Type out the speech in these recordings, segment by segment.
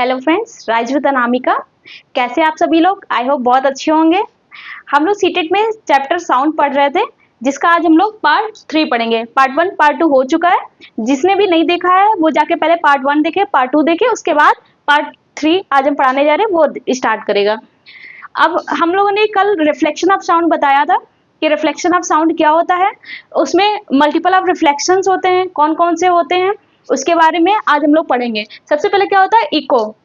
Hello friends, rise with Anamika. कैसे आप सभी लोग? आई होप बहुत अच्छे होंगे। हम लोग सीटेट में चैप्टर साउंड पढ़ रहे थे, जिसका आज हम लोग पार्ट 3 पढ़ेंगे। पार्ट 1 पार्ट 2 हो चुका है। जिसने भी नहीं देखा है वो जाके पहले पार्ट 1 देखे, पार्ट 2 देखे, उसके बाद पार्ट 3 आज हम पढ़ाने जा रहे हैं वो स्टार्ट करेगा। अब हम लोगों ने कल रिफ्लेक्शन ऑफ साउंड बताया था कि रिफ्लेक्शन ऑफ साउंड क्या होता है। उसमें मल्टीपल ऑफ रिफ्लेक्शंस होते हैं, कौन कौन से होते हैं उसके बारे में आज हम लोग पढ़ेंगे। सबसे पहले क्या होता है इको।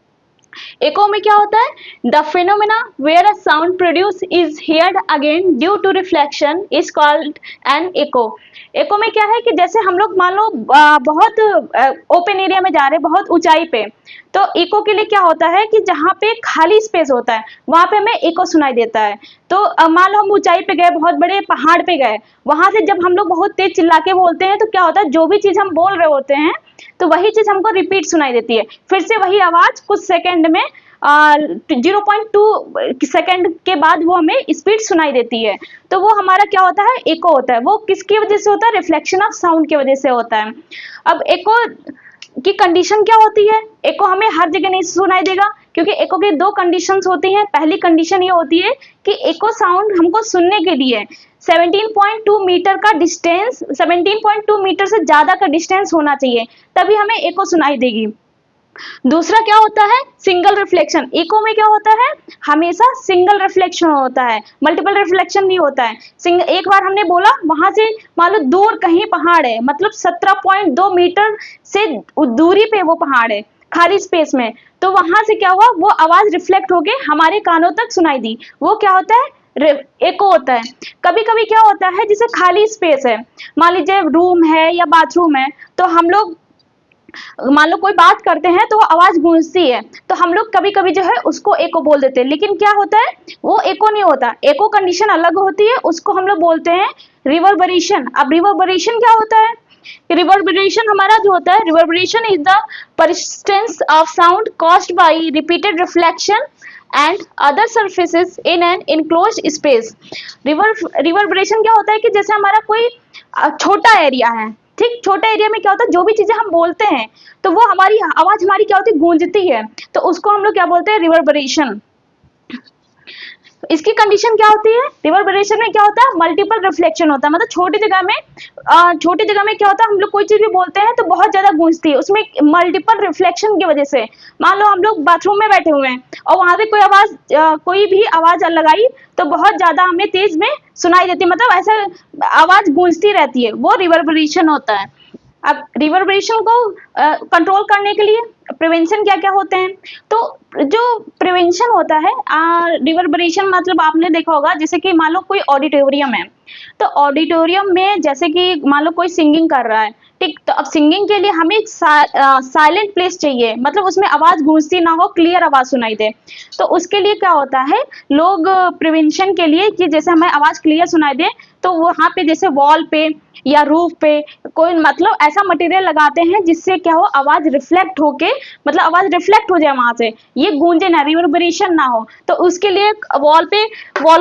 इको में क्या होता है? The phenomena where a sound produce is heard again due to reflection is called an echo. Echo में क्या है कि जैसे हम लोग मान लो बहुत ओपन एरिया में जा रहे हैं, बहुत ऊंचाई पे, तो इको के लिए क्या होता है कि जहाँ पे खाली स्पेस होता है वहां पे हमें इको सुनाई देता है। तो मान लो हम ऊंचाई पे गए, बहुत बड़े पहाड़ पे गए, वहां से जब हम लोग बहुत तेज चिल्ला के बोलते हैं तो क्या होता है, जो भी चीज हम बोल रहे होते हैं तो वही चीज हमको रिपीट सुनाई देती है। फिर से वही आवाज कुछ सेकंड में 0.2 सेकंड के बाद वो हमें स्पीड सुनाई देती है। तो वो हमारा क्या होता है? इको होता है। वो किसकी वजह से होता है? रिफ्लेक्शन ऑफ साउंड की वजह से होता है। अब इको की कंडीशन क्या होती है? इको हमें हर जगह नहीं सुनाई देगा, क्योंकि इको की दो कंडीशंस होती हैं। पहली कंडीशन ये होती है कि इको साउंड हमको सुनने के लिए 17.2 मीटर का डिस्टेंस, 17.2 मीटर से ज्यादा का डिस्टेंस होना चाहिए, तभी हमें इको सुनाई देगी। दूसरा क्या होता है? Single reflection. इको में क्या होता है? हमेशा सिंगल रिफ्लेक्शन होता है, मल्टीपल रिफ्लेक्शन नहीं होता है। एक बार हमने बोला, वहां से मान लो दूर कहीं पहाड़ है, मतलब 17.2 मीटर से दूरी पे वो पहाड़ है खाली स्पेस में, तो वहां से क्या हुआ, वो आवाज रिफ्लेक्ट होके हमारे कानों तक सुनाई दी। वो क्या होता है? एको होता है। कभी कभी क्या होता है, जैसे खाली स्पेस है, मान लीजिए रूम है या बाथरूम है, तो हम लोग मान लो कोई बात करते हैं तो वो आवाज गूंजती है, तो हम लोग कभी कभी जो है उसको एको बोल देते हैं। लेकिन क्या होता है, वो एको नहीं होता। एको कंडीशन अलग होती है, उसको हम लोग बोलते हैं रिवर्बरेशन। अब रिवर्बरेशन क्या होता है? रिवर्बरेशन हमारा जो होता है, reverberation is the persistence of sound caused by repeated reflection and other surfaces in an enclosed space. Reverberation क्या होता है कि जैसे हमारा कोई छोटा एरिया है, ठीक, छोटे एरिया में क्या होता है, जो भी चीजें हम बोलते हैं तो वो हमारी आवाज हमारी क्या होती है, गूंजती है, तो उसको हम लोग क्या बोलते हैं? रिवर्बरेशन। इसकी कंडीशन क्या होती है? रिवर्बरेशन में क्या होता है? मल्टीपल रिफ्लेक्शन होता है। मतलब छोटी जगह में क्या होता है, हम लोग कोई चीज भी बोलते हैं तो बहुत ज्यादा गूंजती है, उसमें मल्टीपल रिफ्लेक्शन की वजह से। मान लो हम लोग बाथरूम में बैठे हुए हैं और वहां से कोई भी आवाज लगाई तो बहुत ज्यादा हमें तेज में सुनाई देती है, मतलब ऐसा आवाज गूंजती रहती है, वो रिवर्बरेशन होता है। अब रिवर्बरेशन को कंट्रोल करने के लिए प्रिवेंशन क्या क्या होते हैं? तो जो प्रिवेंशन होता है, रिवर्बरेशन मतलब आपने देखा होगा, जैसे कि मान लो कोई ऑडिटोरियम है, तो ऑडिटोरियम में जैसे कि मान लो कोई सिंगिंग कर रहा है, ठीक, तो अब सिंगिंग के लिए हमें एक साइलेंट प्लेस चाहिए, मतलब उसमें आवाज गूंजती ना हो, क्लियर आवाज सुनाई दे। तो उसके लिए क्या होता है, लोग प्रिवेंशन के लिए कि जैसे हमें आवाज क्लियर सुनाई दे, तो वहां पे जैसे वॉल पे या रूफ पे कोई मतलब ऐसा मटेरियल लगाते हैं जिससे क्या हो, आवाज रिफ्लेक्ट होके, मतलब आवाज रिफ्लेक्ट हो जाए वहां से, ये गूंजे ना, रिवर्बरेशन ना हो। तो उसके लिए वॉल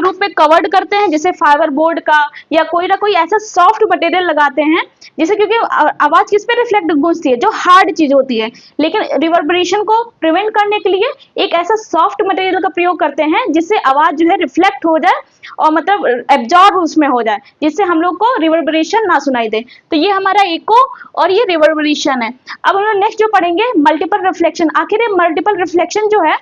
रूफ पे कवर्ड करते हैं, जैसे फाइबर बोर्ड का या कोई ना कोई ऐसा सॉफ्ट मटेरियल लगाते हैं, जिससे, क्योंकि आवाज किस पे रिफ्लेक्ट गूंजती है, जो हार्ड चीज होती है। लेकिन रिवर्बरेशन को प्रिवेंट करने के लिए एक ऐसा सॉफ्ट मटेरियल का प्रयोग करते हैं जिससे आवाज जो है रिफ्लेक्ट हो जाए और मतलब एब्जॉर्ब उसमें हो जाए, जिससे हम लोग को रिवर्बरेशन ना सुनाई दे। तो ये हमारा इको और ये रिवर्बरेशन है। अब हम लोग नेक्स्ट जो पढ़ेंगे मल्टीपल रिफ्लेक्शन। आखिर ये मल्टीपल रिफ्लेक्शन जो है,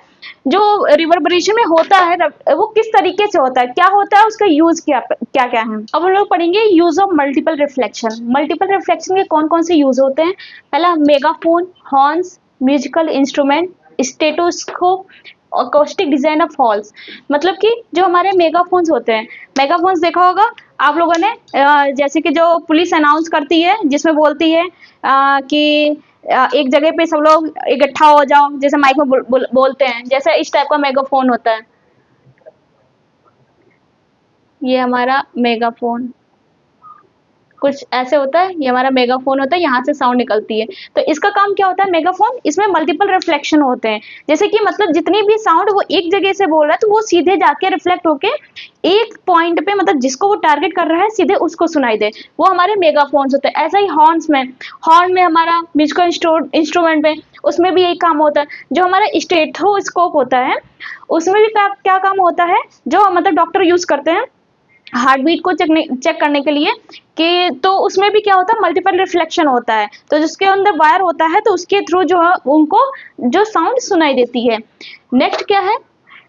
जो रिवर्बरेशन में होता है, वो किस तरीके से होता है, क्या होता है, उसका यूज क्या क्या क्या है। अब हम लोग पढ़ेंगे use of multiple reflection. Multiple reflection के कौन कौन से यूज होते हैं? पहला megaphone, horns, musical instrument, stethoscope, acoustic design of halls. मतलब कि जो हमारे मेगाफोन्स होते हैं, मेगाफोन्स देखा होगा आप लोगों ने, जैसे कि जो पुलिस अनाउंस करती है, जिसमें बोलती है कि एक जगह पे सब लोग इकट्ठा हो जाओ, जैसे माइक में बोलते हैं, जैसे इस टाइप का मेगाफोन होता है। ये हमारा मेगाफोन कुछ ऐसे होता है, ये हमारा मेगाफोन होता है, यहाँ से साउंड निकलती है। तो इसका काम क्या होता है मेगाफोन, इसमें मल्टीपल रिफ्लेक्शन होते हैं, जैसे कि मतलब जितनी भी साउंड वो एक जगह से बोल रहा है तो वो सीधे जाके रिफ्लेक्ट होके एक पॉइंट पे, मतलब जिसको वो टारगेट कर रहा है सीधे उसको सुनाई दे, वो हमारे मेगाफोन्स होते हैं। ऐसा ही हॉर्न में हमारा म्यूजिकल इंस्ट्रूमेंट में, उसमें भी यही काम होता है। जो हमारा स्टेथोस्कोप होता है उसमें भी क्या काम होता है, जो मतलब डॉक्टर यूज करते हैं हार्ट बीट को चेक करने के लिए, कि तो उसमें भी क्या होता है मल्टीपल रिफ्लेक्शन होता है, तो जिसके अंदर वायर होता है तो उसके थ्रू जो है उनको जो साउंड सुनाई देती है। नेक्स्ट क्या है,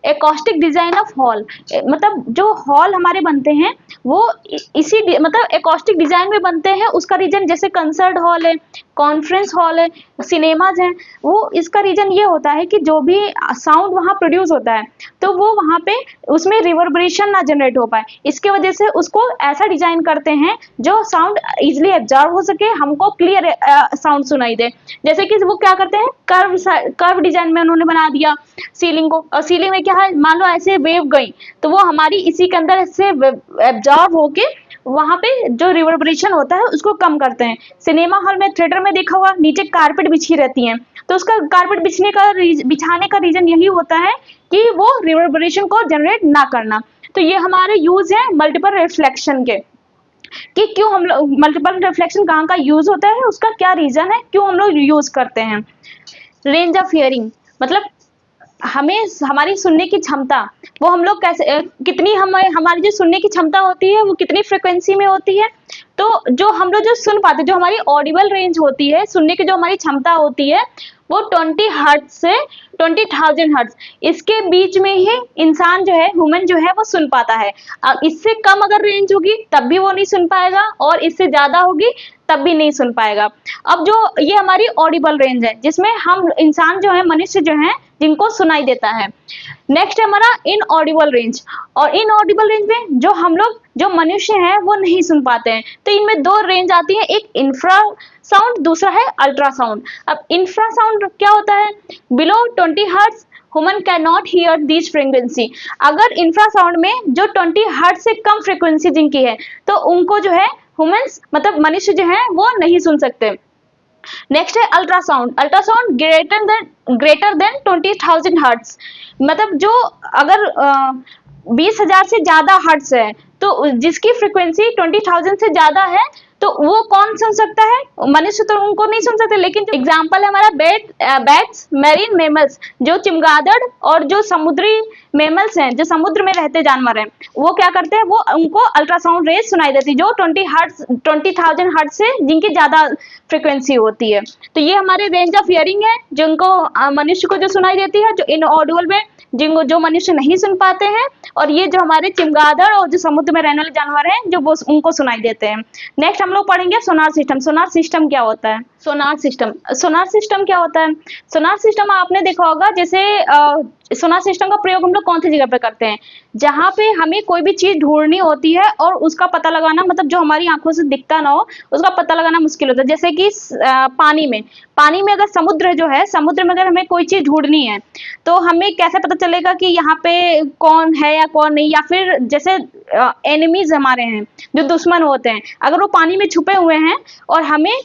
एकॉस्टिक डिजाइन ऑफ हॉल, मतलब जो हॉल हमारे बनते हैं वो इसी मतलब एकॉस्टिक डिजाइन में बनते हैं। उसका रीजन जैसे कंसर्ट हॉल है, कॉन्फ्रेंस हॉल है, सिनेमाज हैं, वो इसका रीजन ये होता है कि जो भी साउंड वहाँ प्रोड्यूस होता है तो वो वहाँ पे उसमें रिवर्बरेशन ना जनरेट हो पाए, इसके वजह से उसको ऐसा डिजाइन करते हैं जो साउंड इजिली एब्जॉर्ब हो सके, हमको क्लियर साउंड सुनाई दे। जैसे कि वो क्या करते हैं कर्व डिजाइन में उन्होंने बना दिया सीलिंग को, और सीलिंग में क्या है मान लो ऐसे वेव गई तो वो हमारी इसी के अंदर ऐसे एब्जॉर्ब होके वहां पे जो रिवर्बरेशन होता है उसको कम करते हैं। सिनेमा हॉल में, थिएटर में देखा हुआ नीचे कारपेट बिछी रहती हैं, तो उसका कारपेट बिछाने का रीजन यही होता है कि वो रिवर्बरेशन को जनरेट ना करना। तो ये हमारे यूज है मल्टीपल रिफ्लेक्शन के, कि क्यों हम लोग मल्टीपल रिफ्लेक्शन कहाँ का यूज होता है, उसका क्या रीजन है, क्यों हम लोग यूज करते हैं। रेंज ऑफ हियरिंग, मतलब हमें हमारी सुनने की क्षमता, वो हम लोग कैसे कितनी हमारी जो सुनने की क्षमता होती है वो कितनी फ्रिक्वेंसी में होती है, तो जो हम लोग जो सुन पाते, जो हमारी ऑडिबल रेंज होती है, सुनने की जो हमारी क्षमता होती है वो 20 हर्ट्ज से 20,000 हर्ट्ज, इसके बीच में ही इंसान जो है, ह्यूमन जो है वो सुन पाता है। इससे कम अगर रेंज होगी तब भी वो नहीं सुन पाएगा, और इससे ज्यादा होगी तब भी नहीं सुन पाएगा। अब जो ये हमारी ऑडिबल रेंज है जिसमें हम इंसान जो है, मनुष्य जो है, जिनको सुनाई देता है। नेक्स्ट है हमारा इनऑडिबल रेंज, और इनऑडिबल रेंज में जो हम लोग जो मनुष्य हैं वो नहीं सुन पाते हैं। तो इनमें दो रेंज आती है, एक इंफ्रा साउंड, दूसरा है अल्ट्रासाउंड। अब इंफ्रा साउंड क्या होता है, below 20 hertz human can not here this frequency. अगर इंफ्रा साउंड में जो 20 हर्ट्ज से कम फ्रीक्वेंसी जिनकी है तो उनको जो है ह्यूमंस मतलब मनुष्य जो है वो नहीं सुन सकते। नेक्स्ट है ultrasound, ultrasound greater than 20,000 hertz, मतलब जो अगर 20,000 से ज्यादा हर्ट्ज है तो जिसकी फ्रीक्वेंसी 20,000 से ज्यादा है तो वो कौन सुन सकता है, मनुष्य तो उनको नहीं सुन सकते। लेकिन जो एग्जाम्पल है हमारा बैट्स, मैरीन मेमल्स, जो चमगादड़ और जो समुद्री मेमल्स हैं, जो समुद्र में रहते जानवर हैं, वो क्या करते हैं, वो उनको अल्ट्रासाउंड रेज सुनाई देती है जो 20,000 हर्ट्ज से जिनकी ज्यादा फ्रिक्वेंसी होती है। तो ये हमारे रेंज ऑफ हियरिंग है जिनको मनुष्य को जो सुनाई देती है, जो इनऑडिबल में जिनको जो मनुष्य नहीं सुन पाते हैं, और ये जो हमारे चमगादड़ और जो समुद्र में रहने वाले जानवर हैं जो वो उनको सुनाई देते हैं। नेक्स्ट हम लोग पढ़ेंगे सोनार सिस्टम। सोनार सिस्टम क्या होता है, सोनार सिस्टम क्या होता है। सोनार सिस्टम आपने देखा होगा, जैसे सोनार सिस्टम का प्रयोग हम लोग कौन सी जगह पे करते हैं, जहाँ पे हमें कोई भी चीज ढूंढनी होती है और उसका पता लगाना, मतलब जो हमारी आंखों से दिखता ना हो उसका पता लगाना मुश्किल होता है। जैसे कि पानी में अगर समुद्र जो है, समुद्र में अगर हमें कोई चीज ढूंढनी है तो हमें कैसे पता चलेगा कि यहाँ पे कौन है या कौन नहीं, या फिर जैसे एनिमीज हमारे हैं जो दुश्मन होते हैं, अगर वो पानी में छुपे हुए हैं और हमें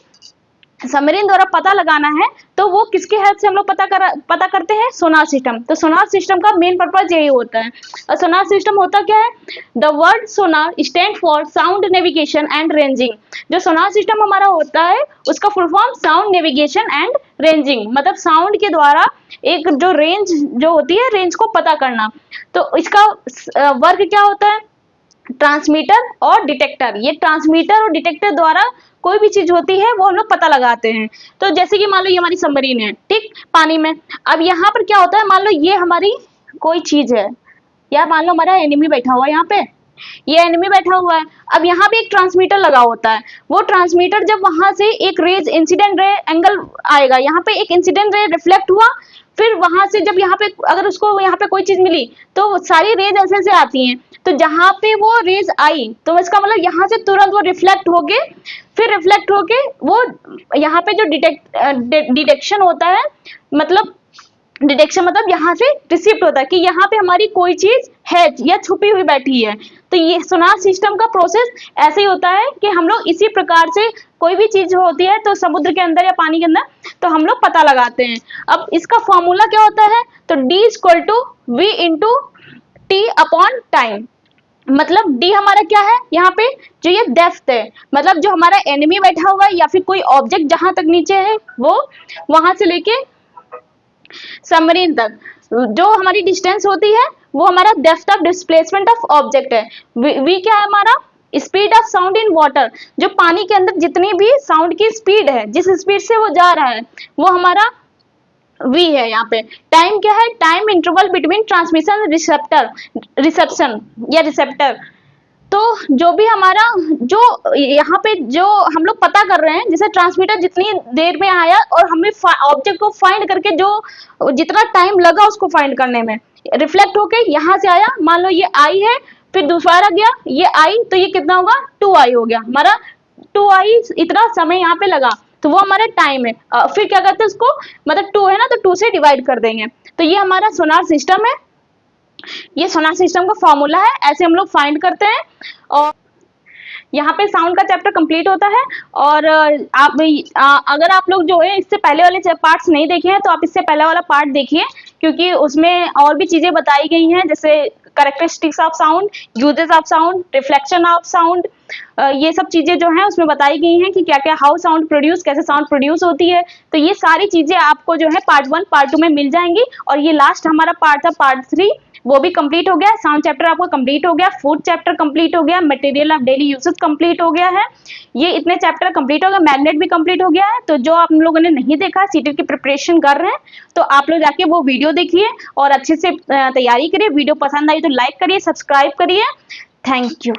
सबमरीन द्वारा पता लगाना है तो वो किसके हेल्प से हम लोग पता करते हैं, सोनार सिस्टम। तो सोनार सिस्टम का मेन पर्पज यही होता है। और सोनार सिस्टम होता क्या है, the word Sonar stand for sound navigation and ranging. जो सोनार सिस्टम हमारा होता है उसका full form sound navigation and ranging, मतलब साउंड के द्वारा एक जो रेंज जो होती है, रेंज को पता करना। तो इसका वर्क क्या होता है, ट्रांसमीटर और डिटेक्टर। ये ट्रांसमीटर और डिटेक्टर द्वारा कोई भी चीज होती है वो हम लोग पता लगाते हैं। तो जैसे कि मान लो ये हमारी सबमरीन है, ठीक, पानी में। अब यहाँ पर क्या होता है, मान लो ये हमारी कोई चीज है, या मान लो हमारा एनिमी बैठा हुआ है, यहाँ पे ये एनिमी बैठा हुआ है। अब यहाँ पे एक ट्रांसमीटर लगा होता है, वो ट्रांसमीटर जब वहां से एक रेज इंसिडेंट रे एंगल आएगा, यहाँ पे एक इंसिडेंट रे रिफ्लेक्ट हुआ, फिर वहां से जब यहाँ पे अगर उसको यहाँ पे कोई चीज मिली तो सारी रेज ऐसे से आती हैं, तो जहाँ पे वो रेज आई तो इसका मतलब यहाँ से तुरंत वो रिफ्लेक्ट होके फिर रिफ्लेक्ट होके वो यहाँ पे जो डिटेक्शन होता है, मतलब डिटेक्शन मतलब यहाँ से रिसीप्ट होता है कि यहाँ पे हमारी कोई चीज है या छुपी हुई बैठी है। तो ये सोनार सिस्टम का प्रोसेस ऐसे ही होता है कि हम लोग इसी प्रकार से कोई भी चीज होती है तो समुद्र के अंदर या पानी के अंदर तो हम लोग पता लगाते हैं। अब इसका फॉर्मूला क्या होता है, तो D = V × T upon time. मतलब D हमारा क्या है यहाँ पे, जो ये डेप्थ है, मतलब जो हमारा एनिमी बैठा हुआ है या फिर कोई ऑब्जेक्ट जहां तक नीचे है वो वहां से लेके सबमरीन तक जो हमारी डिस्टेंस होती है वो हमारा depth of displacement of object है। वी क्या है हमारा, speed of sound in water, जो पानी के अंदर जितनी भी साउंड की स्पीड है, जिस स्पीड से वो जा रहा है वो हमारा वी है। यहाँ पे टाइम क्या है, time interval between transmission reception या रिसेप्टर। तो जो भी हमारा जो यहाँ पे जो हम लोग पता कर रहे हैं, जैसे ट्रांसमीटर जितनी देर में आया और हमें ऑब्जेक्ट को फाइंड करके जो जितना टाइम लगा उसको फाइंड करने में, रिफ्लेक्ट होके यहाँ से आया, मान लो ये आई है, फिर दूसरा गया ये आई, तो ये कितना होगा 2i हो गया हमारा, 2i इतना समय यहाँ पे लगा, तो वो हमारा टाइम है। फिर क्या करते हैं उसको, मतलब 2 है ना तो 2 से डिवाइड कर देंगे। तो ये हमारा सोनार सिस्टम है, ये सोनार सिस्टम का फॉर्मूला है, ऐसे हम लोग फाइंड करते हैं। और यहाँ पे साउंड का चैप्टर कंप्लीट होता है। और अगर आप लोग जो है इससे पहले वाले पार्ट्स नहीं देखे हैं तो आप इससे पहले वाला पार्ट देखिए, क्योंकि उसमें और भी चीजें बताई गई हैं, जैसे characteristics of sound, uses of sound, reflection of sound, ये सब चीजें जो हैं उसमें बताई गई हैं कि क्या क्या हाउ साउंड प्रोड्यूस, कैसे साउंड प्रोड्यूस होती है। तो ये सारी चीजें आपको जो है पार्ट 1 पार्ट 2 में मिल जाएंगी। और ये लास्ट हमारा पार्ट था पार्ट 3, वो भी कंप्लीट हो गया। साउंड चैप्टर आपको कंप्लीट हो गया, फूड चैप्टर कंप्लीट हो गया, material of daily usage complete हो गया है, ये इतने चैप्टर कंप्लीट हो गया, मैग्नेट भी कंप्लीट हो गया है। तो जो आप लोगों ने नहीं देखा, सीटेट की प्रिपरेशन कर रहे हैं, तो आप लोग जाके वो वीडियो देखिए और अच्छे से तैयारी करिए। वीडियो पसंद आई तो लाइक करिए, सब्सक्राइब करिए। Thank you.